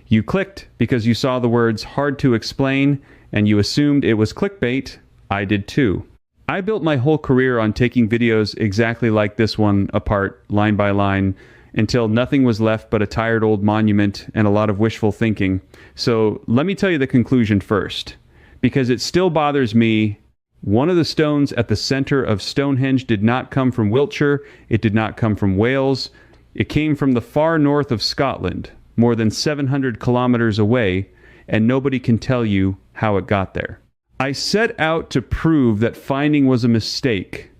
You clicked because you saw the words hard to explain and you assumed it was clickbait. I did too. I built my whole career on taking videos exactly like this one apart, line by line, until nothing was left but a tired old monument and a lot of wishful thinking. So let me tell you the conclusion first, because it still bothers me. One of the stones at the center of Stonehenge did not come from Wiltshire. It did not come from Wales. It came from the far north of Scotland, more than 700 kilometers away, and nobody can tell you how it got there. I set out to prove that finding was a mistake.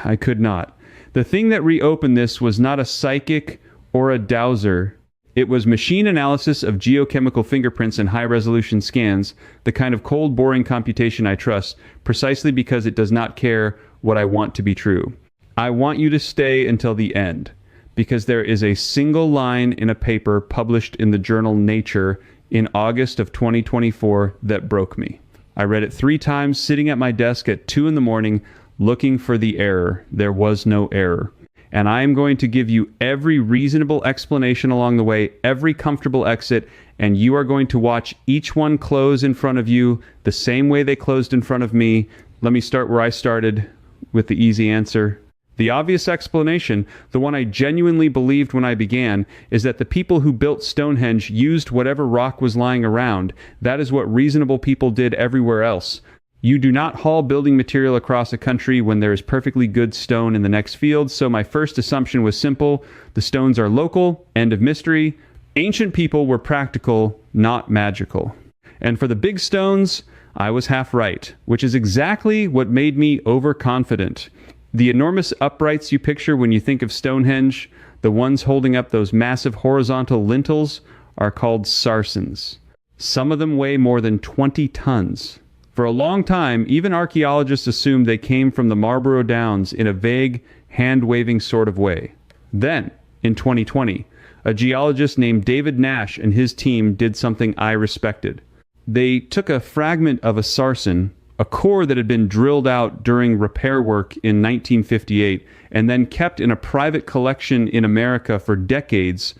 I could not. The thing that reopened this was not a psychic or a dowser. It was machine analysis of geochemical fingerprints and high-resolution scans, the kind of cold, boring computation I trust, precisely because it does not care what I want to be true. I want you to stay until the end, because there is a single line in a paper published in the journal Nature in August of 2024 that broke me. I read it 3 times sitting at my desk at 2 in the morning looking for the error. There was no error. And I am going to give you every reasonable explanation along the way, every comfortable exit, and you are going to watch each one close in front of you the same way they closed in front of me. Let me start where I started with the easy answer. The obvious explanation, the one I genuinely believed when I began, is that the people who built Stonehenge used whatever rock was lying around. That is what reasonable people did everywhere else. You do not haul building material across a country when there is perfectly good stone in the next field, so my first assumption was simple. The stones are local, end of mystery. Ancient people were practical, not magical. And for the big stones, I was half right, which is exactly what made me overconfident. The enormous uprights you picture when you think of Stonehenge, the ones holding up those massive horizontal lintels, are called sarsens. Some of them weigh more than 20 tons. For a long time, even archaeologists assumed they came from the Marlborough Downs in a vague, hand-waving sort of way. Then, in 2020, a geologist named David Nash and his team did something I respected. They took a fragment of a sarsen, a core that had been drilled out during repair work in 1958, and then kept in a private collection in America for decades,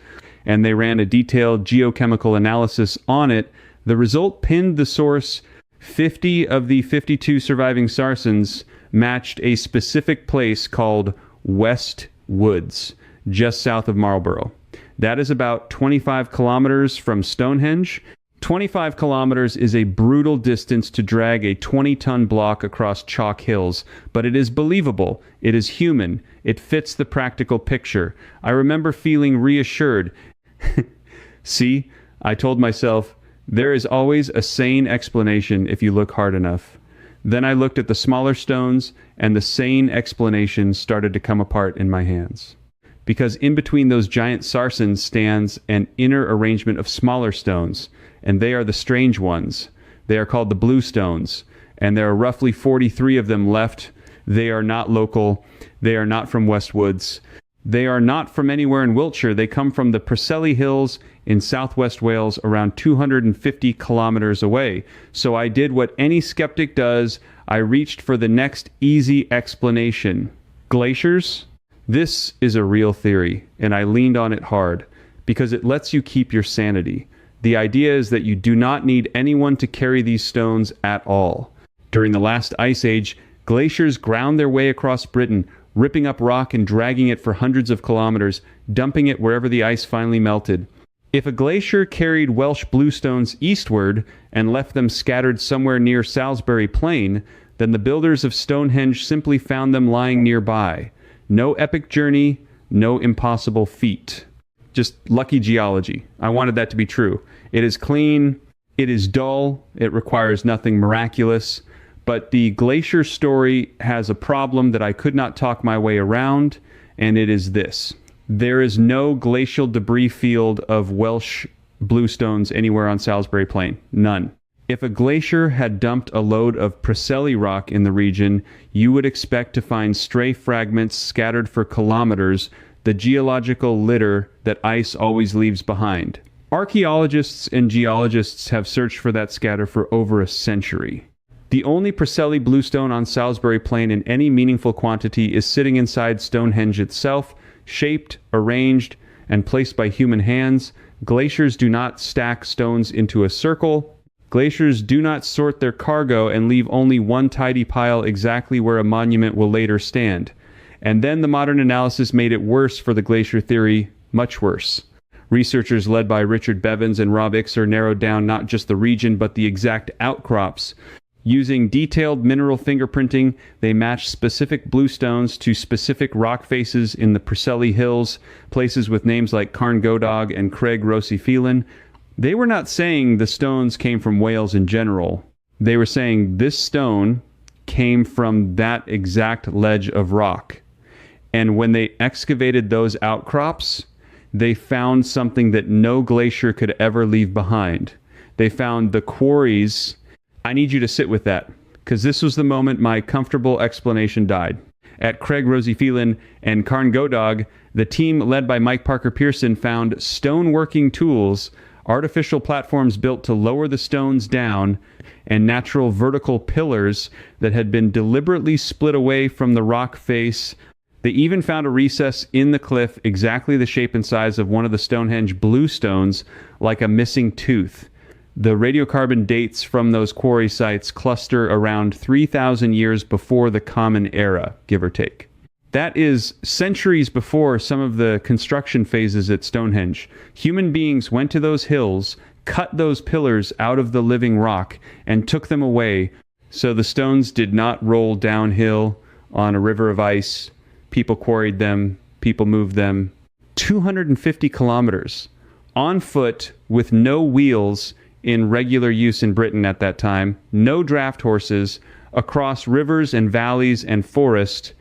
and they ran a detailed geochemical analysis on it. The result pinned the source. 50 of the 52 surviving sarsens matched a specific place called West Woods, just south of Marlborough. That is about 25 kilometers from Stonehenge. 25 kilometers is a brutal distance to drag a 20-ton block across chalk hills, but it is believable, it is human, it fits the practical picture. I remember feeling reassured. See, I told myself, there is always a sane explanation if you look hard enough. Then I looked at the smaller stones, and the sane explanation started to come apart in my hands. Because in between those giant sarsens stands an inner arrangement of smaller stones, and they are the strange ones. They are called the bluestones, and there are roughly 43 of them left. They are not local. They are not from West Woods. They are not from anywhere in Wiltshire. They come from the Preseli Hills in southwest Wales, around 250 kilometers away. So I did what any skeptic does. I reached for the next easy explanation. Glaciers? This is a real theory, and I leaned on it hard, because it lets you keep your sanity. The idea is that you do not need anyone to carry these stones at all. During the last ice age, glaciers ground their way across Britain, ripping up rock and dragging it for hundreds of kilometers, dumping it wherever the ice finally melted. If a glacier carried Welsh bluestones eastward and left them scattered somewhere near Salisbury Plain, then the builders of Stonehenge simply found them lying nearby. No epic journey, no impossible feat. Just lucky geology. I wanted that to be true. It is clean, it is dull, it requires nothing miraculous, but the glacier story has a problem that I could not talk my way around, and it is this. There is no glacial debris field of Welsh bluestones anywhere on Salisbury Plain. None. If a glacier had dumped a load of Preseli rock in the region, you would expect to find stray fragments scattered for kilometers, the geological litter that ice always leaves behind. Archaeologists and geologists have searched for that scatter for over a century. The only Preseli bluestone on Salisbury Plain in any meaningful quantity is sitting inside Stonehenge itself, shaped, arranged, and placed by human hands. Glaciers do not stack stones into a circle. Glaciers do not sort their cargo and leave only one tidy pile exactly where a monument will later stand. And then the modern analysis made it worse for the glacier theory, much worse. Researchers led by Richard Bevins and Rob Ixer narrowed down not just the region but the exact outcrops. Using detailed mineral fingerprinting, they matched specific bluestones to specific rock faces in the Preseli Hills, places with names like Carn Godog and Craig Rosiphelan. They were not saying the stones came from Wales in general. They were saying this stone came from that exact ledge of rock. And when they excavated those outcrops, they found something that no glacier could ever leave behind. They found the quarries. I need you to sit with that, because this was the moment my comfortable explanation died. At Craig Rosiphelan and Carn Godog, the team led by Mike Parker Pearson found stoneworking tools, artificial platforms built to lower the stones down, and natural vertical pillars that had been deliberately split away from the rock face. They even found a recess in the cliff exactly the shape and size of one of the Stonehenge bluestones, like a missing tooth. The radiocarbon dates from those quarry sites cluster around 3,000 years before the Common Era, give or take. That is centuries before some of the construction phases at Stonehenge. Human beings went to those hills, cut those pillars out of the living rock, and took them away, so the stones did not roll downhill on a river of ice. People quarried them, people moved them. 250 kilometers on foot with no wheels in regular use in Britain at that time, no draft horses, across rivers and valleys and forest.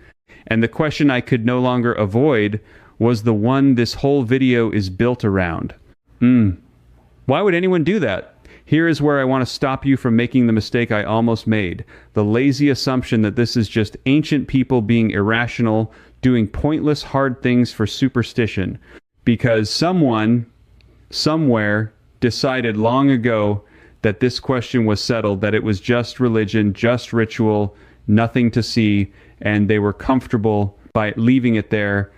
And the question I could no longer avoid was the one this whole video is built around. Why would anyone do that? Here is where I want to stop you from making the mistake I almost made. The lazy assumption that this is just ancient people being irrational, doing pointless hard things for superstition. Because someone, somewhere, decided long ago that this question was settled, that it was just religion, just ritual, nothing to see, and they were comfortable by leaving it there.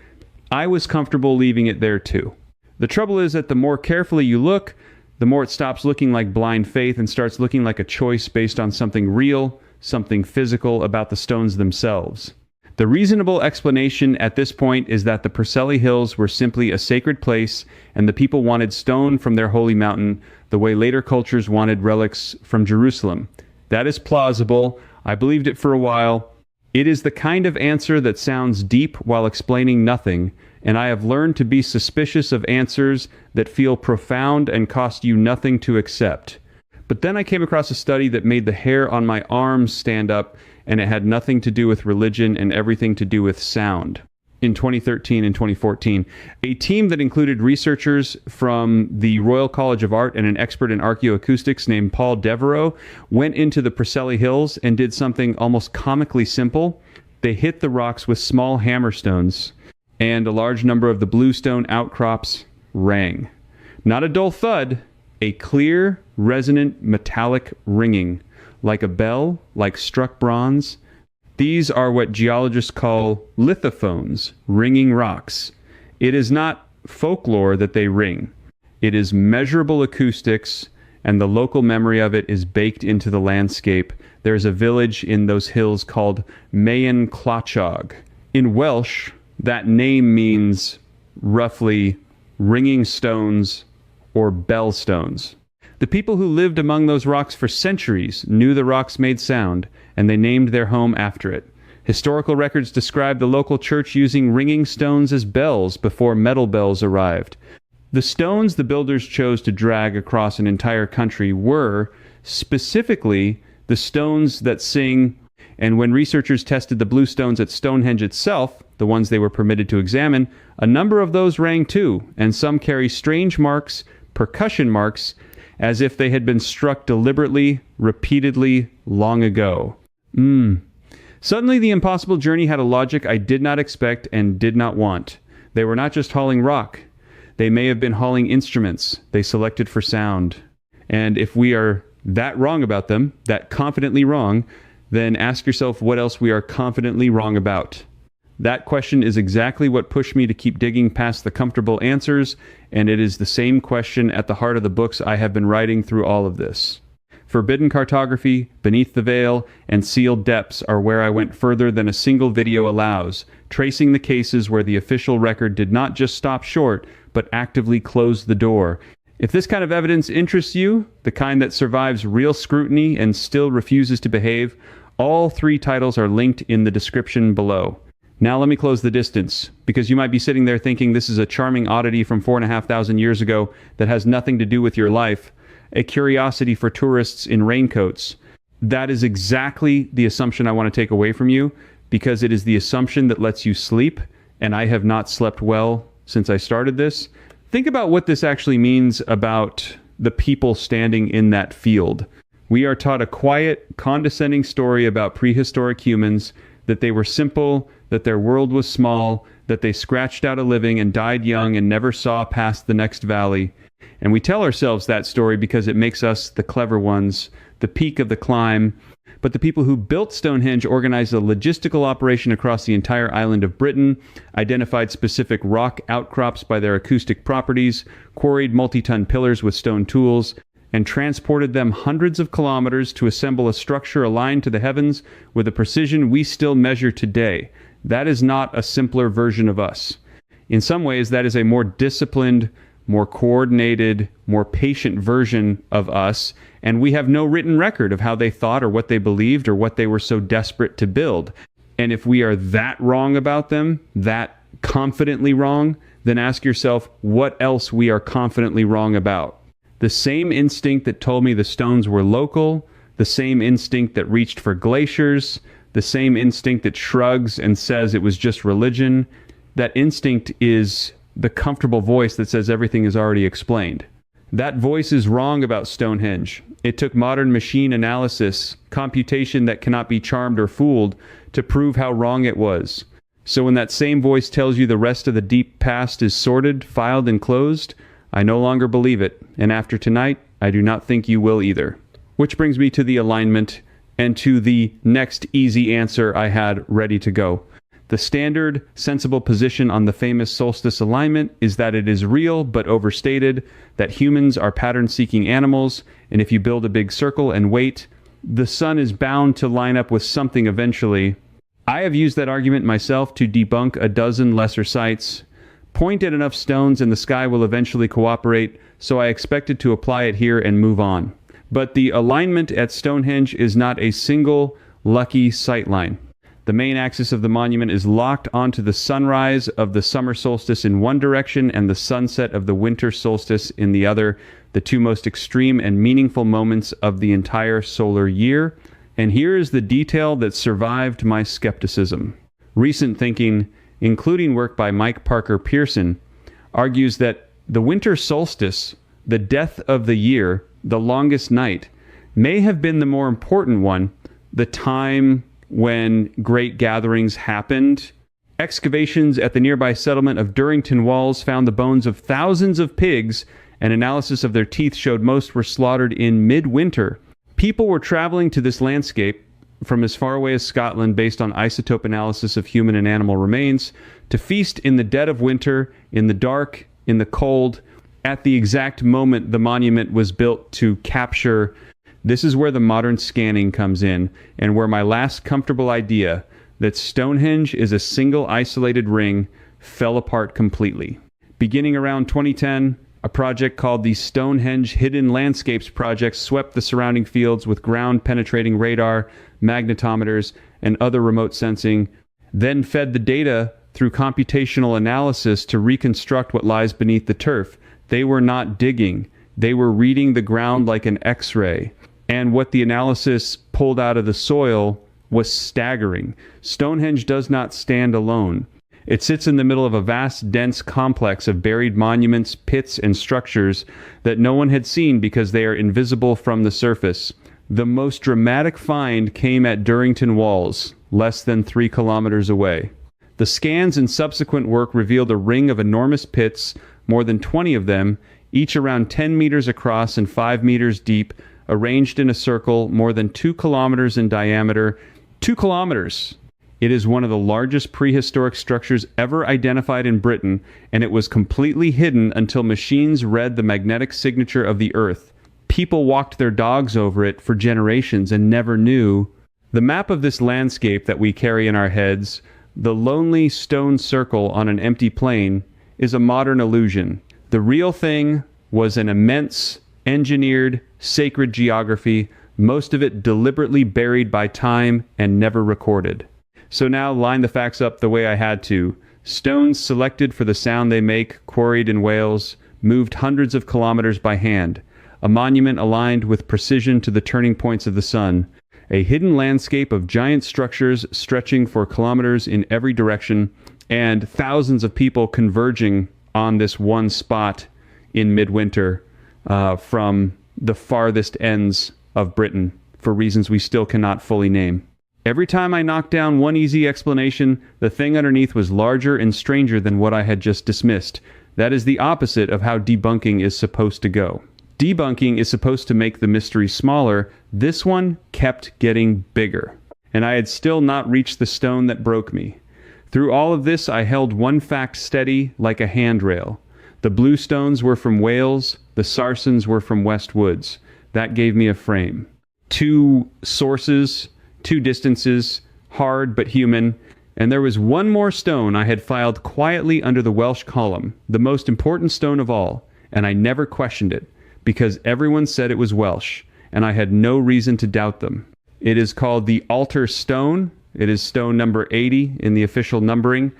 I was comfortable leaving it there too. The trouble is that the more carefully you look, the more it stops looking like blind faith and starts looking like a choice based on something real, something physical about the stones themselves. The reasonable explanation at this point is that the Preseli Hills were simply a sacred place, and the people wanted stone from their holy mountain the way later cultures wanted relics from Jerusalem. That is plausible. I believed it for a while. It is the kind of answer that sounds deep while explaining nothing, and I have learned to be suspicious of answers that feel profound and cost you nothing to accept. But then I came across a study that made the hair on my arms stand up, and it had nothing to do with religion and everything to do with sound. In 2013 and 2014, a team that included researchers from the Royal College of Art and an expert in archaeoacoustics named Paul Devereaux went into the Preseli Hills and did something almost comically simple. They hit the rocks with small hammerstones, and a large number of the bluestone outcrops rang. Not a dull thud, a clear, resonant, metallic ringing, like a bell, like struck bronze. These are what geologists call lithophones, ringing rocks. It is not folklore that they ring. It is measurable acoustics, and the local memory of it is baked into the landscape. There's a village in those hills called Maen Clochog. In Welsh, that name means roughly ringing stones or bell stones. The people who lived among those rocks for centuries knew the rocks made sound, and they named their home after it. Historical records describe the local church using ringing stones as bells before metal bells arrived. The stones the builders chose to drag across an entire country were, specifically, the stones that sing, and when researchers tested the bluestones at Stonehenge itself, the ones they were permitted to examine, a number of those rang too, and some carry strange marks, percussion marks, as if they had been struck deliberately, repeatedly, long ago. Suddenly the impossible journey had a logic I did not expect and did not want. They were not just hauling rock. They may have been hauling instruments they selected for sound. And if we are that wrong about them, that confidently wrong, then ask yourself what else we are confidently wrong about. That question is exactly what pushed me to keep digging past the comfortable answers, and it is the same question at the heart of the books I have been writing through all of this. Forbidden Cartography, Beneath the Veil, and Sealed Depths are where I went further than a single video allows, tracing the cases where the official record did not just stop short, but actively closed the door. If this kind of evidence interests you, the kind that survives real scrutiny and still refuses to behave, all 3 titles are linked in the description below. Now let me close the distance, because you might be sitting there thinking this is a charming oddity from 4,500 years ago that has nothing to do with your life, a curiosity for tourists in raincoats. That is exactly the assumption I want to take away from you, because it is the assumption that lets you sleep, and I have not slept well since I started this. Think about what this actually means about the people standing in that field. We are taught a quiet, condescending story about prehistoric humans, that they were simple, that their world was small, that they scratched out a living and died young and never saw past the next valley. And we tell ourselves that story because it makes us the clever ones, the peak of the climb. But the people who built Stonehenge organized a logistical operation across the entire island of Britain, identified specific rock outcrops by their acoustic properties, quarried multi-ton pillars with stone tools, and transported them hundreds of kilometers to assemble a structure aligned to the heavens with a precision we still measure today. That is not a simpler version of us. In some ways, that is a more disciplined, more coordinated, more patient version of us, and we have no written record of how they thought or what they believed or what they were so desperate to build. And if we are that wrong about them, that confidently wrong, then ask yourself what else we are confidently wrong about. The same instinct that told me the stones were local, the same instinct that reached for glaciers, the same instinct that shrugs and says it was just religion, that instinct is the comfortable voice that says everything is already explained. That voice is wrong about Stonehenge. It took modern machine analysis, computation that cannot be charmed or fooled, to prove how wrong it was. So when that same voice tells you the rest of the deep past is sorted, filed, and closed, I no longer believe it, and after tonight, I do not think you will either. Which brings me to the alignment and to the next easy answer I had ready to go. The standard, sensible position on the famous Solstice alignment is that it is real but overstated, that humans are pattern-seeking animals, and if you build a big circle and wait, the sun is bound to line up with something eventually. I have used that argument myself to debunk a dozen lesser sites. Point at enough stones and the sky will eventually cooperate, so I expected to apply it here and move on. But the alignment at Stonehenge is not a single lucky sightline. The main axis of the monument is locked onto the sunrise of the summer solstice in one direction and the sunset of the winter solstice in the other, the 2 most extreme and meaningful moments of the entire solar year. And here is the detail that survived my skepticism. Recent thinking, including work by Mike Parker Pearson, argues that the winter solstice, the death of the year, the longest night, may have been the more important one, the time when great gatherings happened. Excavations at the nearby settlement of Durrington Walls found the bones of thousands of pigs, and analysis of their teeth showed most were slaughtered in midwinter. People were traveling to this landscape from as far away as Scotland based on isotope analysis of human and animal remains to feast in the dead of winter, in the dark, in the cold, at the exact moment the monument was built to capture. This is where the modern scanning comes in, and where my last comfortable idea that Stonehenge is a single isolated ring fell apart completely. Beginning around 2010, a project called the Stonehenge Hidden Landscapes Project swept the surrounding fields with ground-penetrating radar, magnetometers, and other remote sensing, then fed the data through computational analysis to reconstruct what lies beneath the turf. They were not digging. They were reading the ground like an X-ray. And what the analysis pulled out of the soil was staggering. Stonehenge does not stand alone. It sits in the middle of a vast, dense complex of buried monuments, pits, and structures that no one had seen because they are invisible from the surface. The most dramatic find came at Durrington Walls, less than 3 kilometers away. The scans and subsequent work revealed a ring of enormous pits, more than 20 of them, each around 10 meters across and 5 meters deep, arranged in a circle more than 2 kilometers in diameter. 2 kilometers! It is one of the largest prehistoric structures ever identified in Britain, and it was completely hidden until machines read the magnetic signature of the Earth. People walked their dogs over it for generations and never knew. The map of this landscape that we carry in our heads, the lonely stone circle on an empty plain, is a modern illusion. The real thing was an immense, engineered, sacred geography, most of it deliberately buried by time and never recorded. So now line the facts up the way I had to. Stones selected for the sound they make, quarried in Wales, moved hundreds of kilometers by hand. A monument aligned with precision to the turning points of the sun. A hidden landscape of giant structures stretching for kilometers in every direction, and thousands of people converging on this one spot in midwinter from the farthest ends of Britain for reasons we still cannot fully name. Every time I knocked down one easy explanation, the thing underneath was larger and stranger than what I had just dismissed. That is the opposite of how debunking is supposed to go. Debunking is supposed to make the mystery smaller. This one kept getting bigger. And I had still not reached the stone that broke me. Through all of this, I held one fact steady like a handrail. The bluestones were from Wales, the sarsens were from West Woods. That gave me a frame. 2 sources, 2 distances, hard but human, and there was one more stone I had filed quietly under the Welsh column, the most important stone of all, and I never questioned it, because everyone said it was Welsh, and I had no reason to doubt them. It is called the altar stone. It is stone number 80 in the official numbering.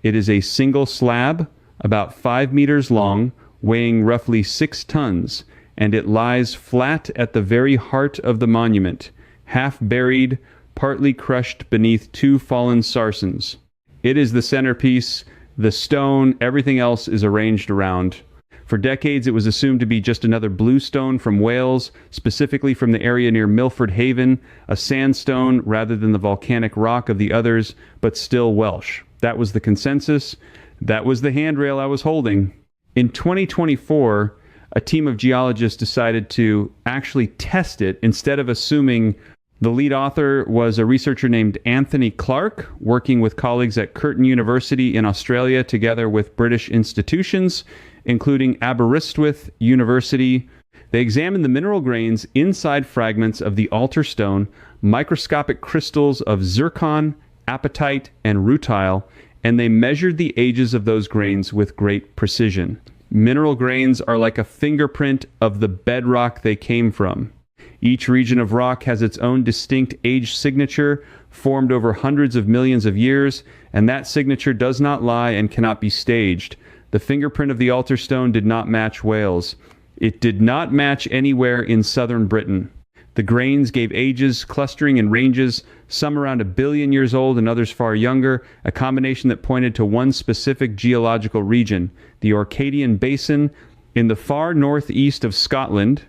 It is a single slab, about 5 meters long, weighing roughly 6 tons, and it lies flat at the very heart of the monument, half buried, partly crushed beneath 2 fallen sarsens. It is the centerpiece. The stone, everything else is arranged around. For decades, it was assumed to be just another bluestone from Wales, specifically from the area near Milford Haven, a sandstone rather than the volcanic rock of the others, but still Welsh. That was the consensus. That was the handrail I was holding. In 2024, a team of geologists decided to actually test it instead of assuming. The lead author was a researcher named Anthony Clark, working with colleagues at Curtin University in Australia together with British institutions, including Aberystwyth University. They examined the mineral grains inside fragments of the altar stone, microscopic crystals of zircon, apatite, and rutile, and they measured the ages of those grains with great precision. Mineral grains are like a fingerprint of the bedrock they came from. Each region of rock has its own distinct age signature, formed over hundreds of millions of years, and that signature does not lie and cannot be staged. The fingerprint of the altar stone did not match Wales. It did not match anywhere in southern Britain. The grains gave ages, clustering in ranges, some around 1 billion years old and others far younger, a combination that pointed to one specific geological region, the Orcadian Basin in the far northeast of Scotland,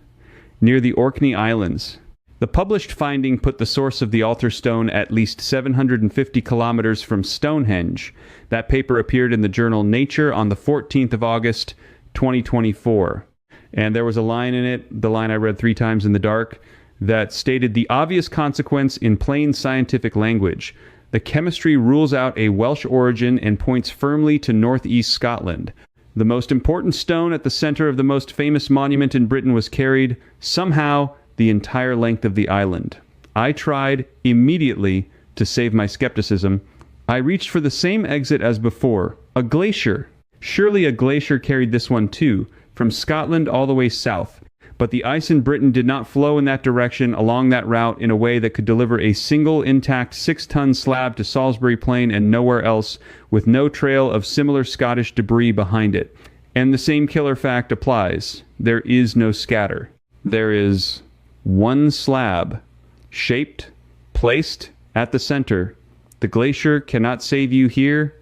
near the Orkney Islands. The published finding put the source of the altar stone at least 750 kilometers from Stonehenge. That paper appeared in the journal Nature on the 14th of August, 2024. And there was a line in it, the line I read 3 times in the dark, that stated the obvious consequence in plain scientific language. The chemistry rules out a Welsh origin and points firmly to northeast Scotland. The most important stone at the center of the most famous monument in Britain was carried, somehow, the entire length of the island. I tried immediately to save my skepticism. I reached for the same exit as before, a glacier. Surely a glacier carried this one too, from Scotland all the way south. But the ice in Britain did not flow in that direction along that route in a way that could deliver a single intact 6-ton slab to Salisbury Plain and nowhere else, with no trail of similar Scottish debris behind it. And the same killer fact applies. There is no scatter. There is one slab, shaped, placed at the center. The glacier cannot save you here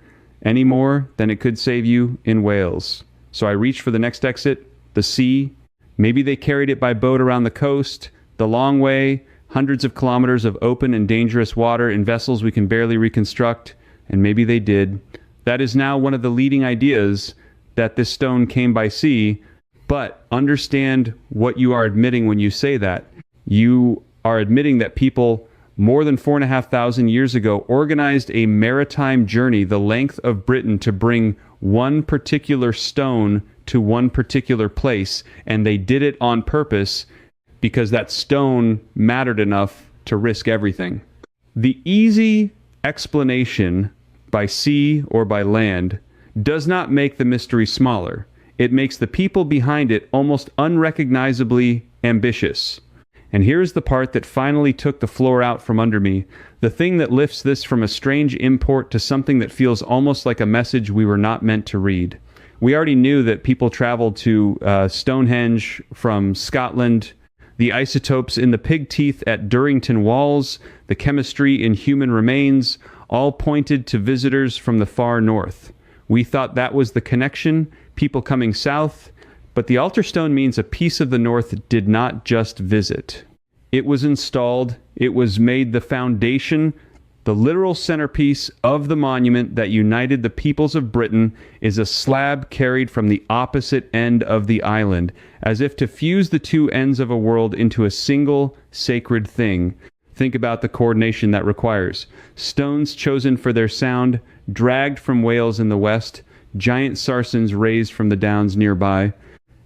any more than it could save you in Wales. So I reached for the next exit, the sea. Maybe they carried it by boat around the coast, the long way, hundreds of kilometers of open and dangerous water in vessels we can barely reconstruct, and maybe they did. That is now one of the leading ideas, that this stone came by sea, but understand what you are admitting when you say that. You are admitting that people more than 4,500 years ago, organized a maritime journey the length of Britain to bring one particular stone to one particular place, and they did it on purpose because that stone mattered enough to risk everything. The easy explanation by sea or by land does not make the mystery smaller. It makes the people behind it almost unrecognizably ambitious. And here's the part that finally took the floor out from under me, the thing that lifts this from a strange import to something that feels almost like a message we were not meant to read. We already knew that people traveled to Stonehenge from Scotland, the isotopes in the pig teeth at Durrington Walls, the chemistry in human remains, all pointed to visitors from the far north. We thought that was the connection, people coming south, but the altar stone means a piece of the north did not just visit. It was installed, it was made the foundation, the literal centerpiece of the monument that united the peoples of Britain is a slab carried from the opposite end of the island, as if to fuse the two ends of a world into a single sacred thing. Think about the coordination that requires. Stones chosen for their sound, dragged from Wales in the west, giant sarsens raised from the downs nearby,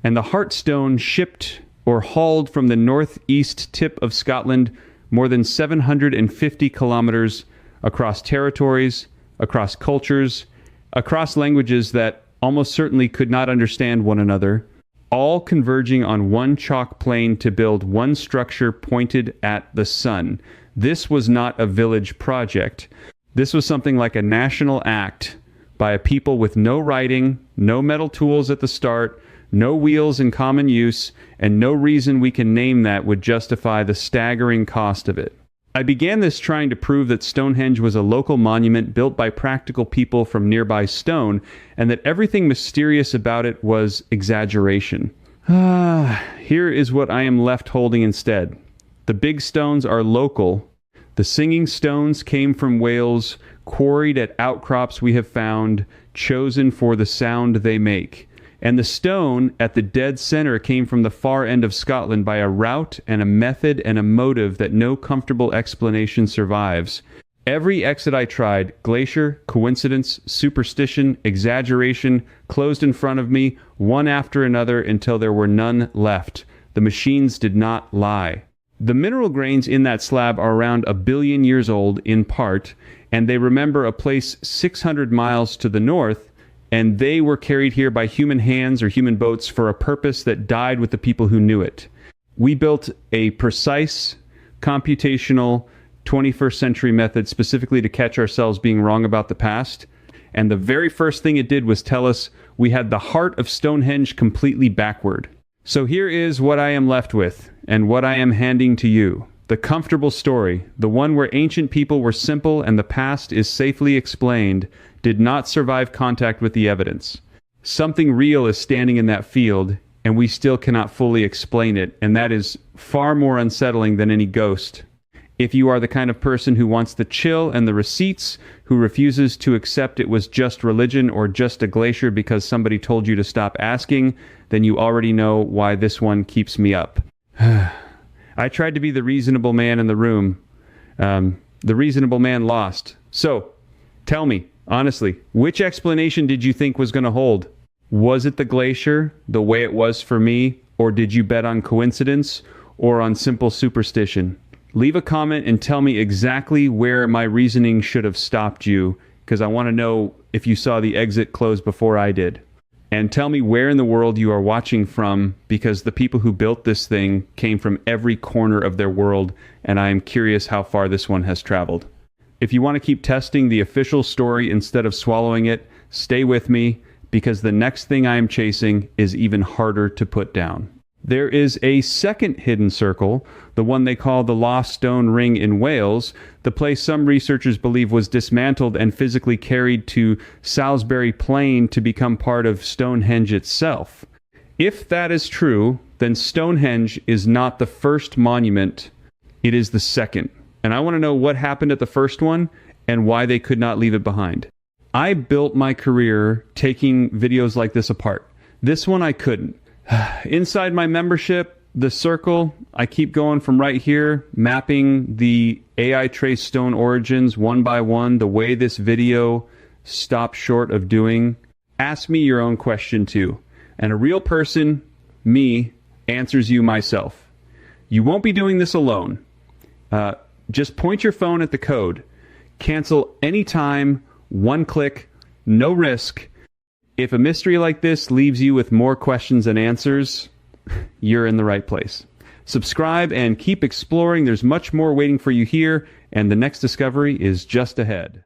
and the Heartstone shipped or hauled from the northeast tip of Scotland more than 750 kilometers across territories, across cultures, across languages that almost certainly could not understand one another, all converging on one chalk plain to build one structure pointed at the sun. This was not a village project. This was something like a national act by a people with no writing, no metal tools at the start, no wheels in common use, and no reason we can name that would justify the staggering cost of it. I began this trying to prove that Stonehenge was a local monument built by practical people from nearby Stone, and that everything mysterious about it was exaggeration. Here is what I am left holding instead. The big stones are local. The singing stones came from Wales, quarried at outcrops we have found, chosen for the sound they make. And the stone at the dead center came from the far end of Scotland by a route and a method and a motive that no comfortable explanation survives. Every exit I tried, glacier, coincidence, superstition, exaggeration, closed in front of me, one after another until there were none left. The machines did not lie. The mineral grains in that slab are around 1 billion years old in part, and they remember a place 600 miles to the north, and they were carried here by human hands or human boats for a purpose that died with the people who knew it. We built a precise, computational, 21st century method specifically to catch ourselves being wrong about the past, and the very first thing it did was tell us we had the heart of Stonehenge completely backward. So here is what I am left with, and what I am handing to you. The comfortable story, the one where ancient people were simple and the past is safely explained, did not survive contact with the evidence. Something real is standing in that field, and we still cannot fully explain it, and that is far more unsettling than any ghost. If you are the kind of person who wants the chill and the receipts, who refuses to accept it was just religion or just a glacier because somebody told you to stop asking, then you already know why this one keeps me up. I tried to be the reasonable man in the room. The reasonable man lost. So, tell me, honestly, which explanation did you think was going to hold? Was it the glacier, the way it was for me, or did you bet on coincidence or on simple superstition? Leave a comment and tell me exactly where my reasoning should have stopped you, because I want to know if you saw the exit close before I did. And tell me where in the world you are watching from, because the people who built this thing came from every corner of their world, and I am curious how far this one has traveled. If you want to keep testing the official story instead of swallowing it, stay with me, because the next thing I am chasing is even harder to put down. There is a second hidden circle, the one they call the Lost Stone Ring in Wales, the place some researchers believe was dismantled and physically carried to Salisbury Plain to become part of Stonehenge itself. If that is true, then Stonehenge is not the first monument, it is the second. And I want to know what happened at the first one and why they could not leave it behind. I built my career taking videos like this apart. This one I couldn't. Inside my membership, the circle, I keep going from right here, mapping the AI trace stone origins one by one, the way this video stopped short of doing. Ask me your own question too. And a real person, me, answers you myself. You won't be doing this alone. Just point your phone at the code. Cancel anytime, one click, no risk. If a mystery like this leaves you with more questions than answers, you're in the right place. Subscribe and keep exploring. There's much more waiting for you here, and the next discovery is just ahead.